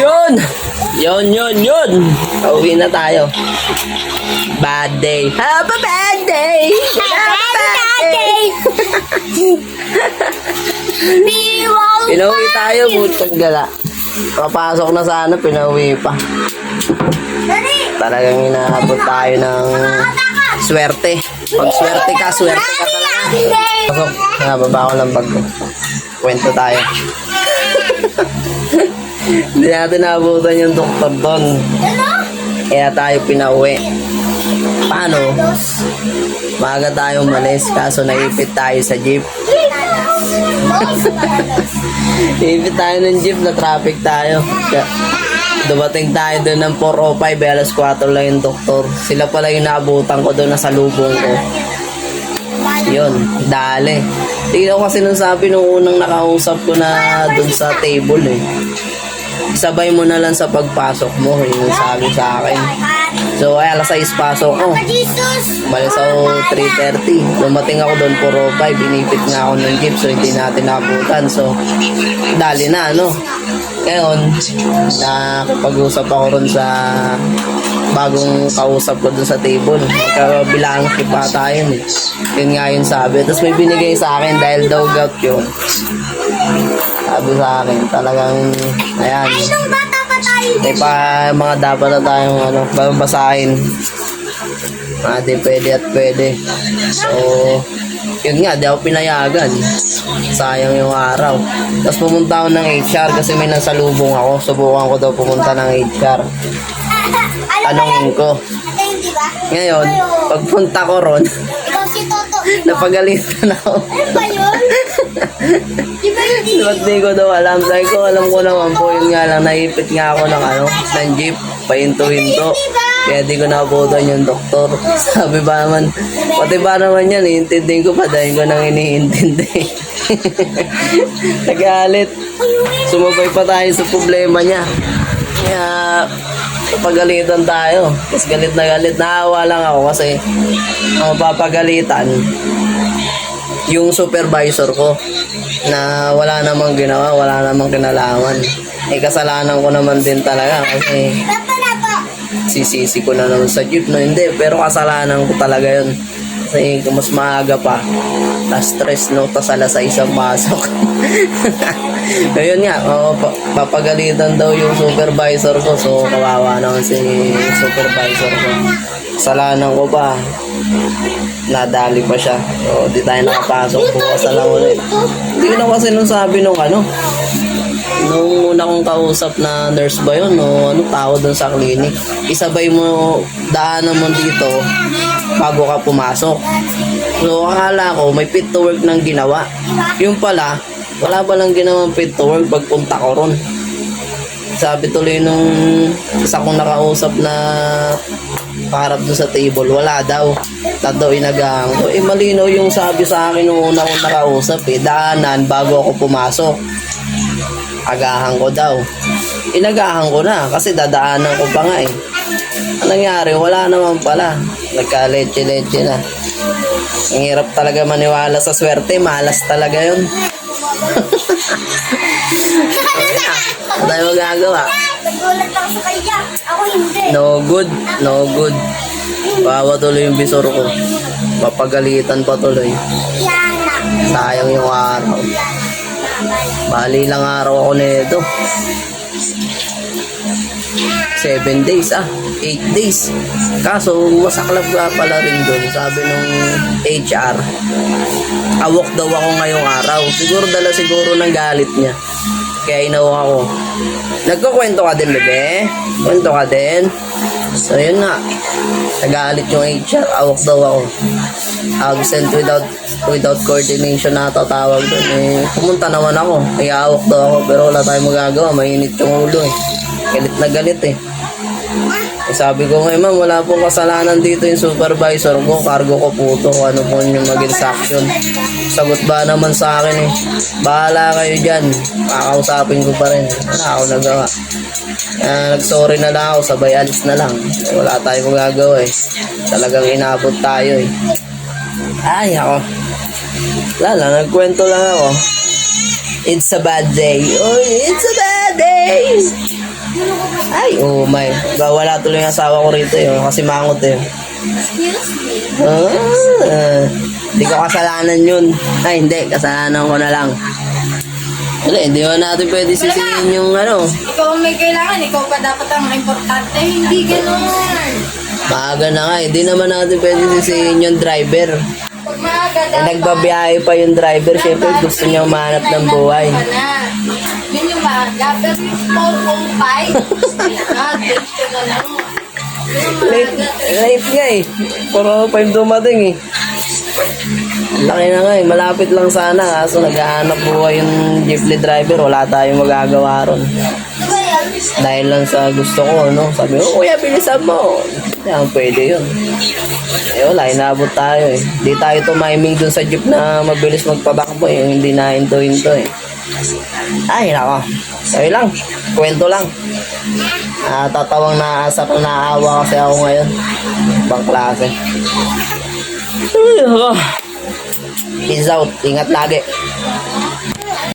Yun. Pauwi na tayo. Bad day. Have a bad day. Have a bad day. Pinauwi tayo, butang gala. Papasok na sana, pinauwi pa. Talagang inaabot tayo ng swerte. Pag swerte ka talaga. Pasok, nababa ko ng bag ko. Kwento tayo. Hindi natin naabutan yung doktor doon. Kaya tayo pinauwi. Paano? Maaga tayo umalis, kaso naipit tayo sa jeep. Naipit tayo ng jeep, na traffic tayo. Dumating tayo doon ng 4:05, alas 4 lang yung doktor. Sila pala yung naabutan ko doon, nasa lubong ko. Yun, dali. Tingnan ko kasi nung sabi nung unang nakausap ko na doon sa table eh. Sabay mo na lang sa pagpasok mo, yung sabi sa akin. So ay alas 6 pasok ko. Umalis ako 3:30. Dumating ako doon 4:05, binipit nga ako ng jeep, so hindi natin naabutan. So dali na ano. Ngayon, nakapag-usap ako ron sa bagong kausap ko dun sa table. Kabilang kipa tayo eh. Yun nga yung sabi. Tapos may binigay sa akin dahil daw gout yun. Sabi sa akin, talagang, ayan. May pa mga dapat na tayong babasahin. Di pwede at pwede. So, yun nga, di ako pinayagan. Sayang yung araw. Tapos pumunta ako ng HR kasi may nasalubong ako. Subukan ko daw pumunta ng HR. Tanongin ko. Ngayon, pagpunta ko ron, napagalitan ako. Ba't di ko daw alam? Sabi ko, alam ko naman po. Yun nga lang, naipit nga ako ng jeep. Pahinto-hinto. Kaya di ko naabutan yung doktor. Sabi ba naman, pati ba naman yan, iintindihin ko pa dahil ko nang iniintindi. Nagalit. Sumabay pa tayo sa problema niya. Kaya, papagalitan tayo. Tapos galit na galit. Naawa lang ako kasi ang mapapagalitan yung supervisor ko na wala namang ginawa, wala namang kinalaman. Kasalanan ko naman din talaga kasi sisisi ko na naman sa jeep, no? Hindi, pero kasalanan ko talaga yun kasi kung mas maaga pa stress, no? Tas alas 6 ang pasok. Ayun nga, papagalitan daw yung supervisor ko, so kawawa naman si supervisor ko. Kasalanan ko pa, nadali pa siya, so di tayo nakapasok. Bukas na lang ulit. Hindi ko na kasi nung sabi nung nung una kong kausap na nurse ba yun o tao doon sa clinic, isabay mo, daanan mo dito bago ka pumasok. So akala ko may fit to work nang ginawa. Yung pala, wala pa lang ginawang fit to work pagpunta ko ron. Sabi tuloy nung isa kong nakausap na paharap doon sa table, wala daw. Daw inagahan ko. Malinaw yung sabi sa akin nung una kong nakausap daanan bago ako pumasok. Agahan ko daw. Inagahan ko na kasi dadaanan ko pa nga eh. Anong nangyari? Wala naman pala. Nagka-leche-leche na. Ang hirap talaga maniwala sa swerte. Malas talaga yun. Ano tayo magagawa? Nagulat lang sa kanya. Ako hindi. No good. Bawa tuloy yung bisor ko. Papagalitan pa tuloy. Sayang yung araw. Bali lang araw ako nito. 7 days 8 days. Kaso masaklap nga pala rin doon. Sabi nung HR, awok daw ako ngayong araw. Siguro dala ng galit niya. Kaya inawak ako. Nagkukwento ka din, bebe? Kwento ka din? So yun nga, nagalit yung HR, awok daw ako. Absent without coordination na tawag doon. Pumunta naman ako, kaya awok daw ako, pero wala tayong magagawa, mainit yung ulo eh. Galit na galit eh. Sabi ko nga, ma'am, wala pong kasalanan dito yung supervisor ko, cargo ko po ito, kung ano po yung maging sanction. Sagot ba naman sa akin eh, bahala kayo dyan, kakausapin ko pa rin. Wala ako nagawa. Nag-sorry na lang ako, sabay alis na lang. Wala tayong magagawa eh. Talagang inabot tayo eh. Ay, ako. Lala, nagkwento lang ako. It's a bad day. Oh, it's a bad day. Ay, oh my. Wala tuloy yung asawa ko rito eh. Kasi mangot eh. Excuse me. Hindi ko kasalanan yun. Ay, hindi. Kasalanan ko na lang. Wala, hindi mo natin pwede sisihin yung ano. Ikaw ang may kailangan, ikaw pa dapat ang importante. Hindi ganun. Maaga na nga. Hindi naman natin pwede sisihin yung driver. Pag maaga Eh, dapat. nagbabiyahe pa yung driver. Siyempre, gusto niya umanap ng buhay. Yun yung maaga. Pero yung 4:05, ganito na lang. Yung Late, maaga. late nga eh. 4:05 dumating eh. Laki na nga eh. Malapit lang sana. Kaso naghahanap buhay yung jeepney driver. Wala tayong magagawa ron. Di ba yan? Dahil lang sa gusto ko, no? Sabi ko, kuya, bilisan mo. Yan, pwede yun. Eh, wala, inabot tayo eh. Di tayo tumiming dun sa jeep na mabilis magpatakbo eh. Hindi na hinto-hinto eh. Ay, nako. Sabi lang, kwento lang. Tatawang naasap na naawa kasi ako ngayon. Ibang klase. Ay, nako. Peace out. Ingat lagi.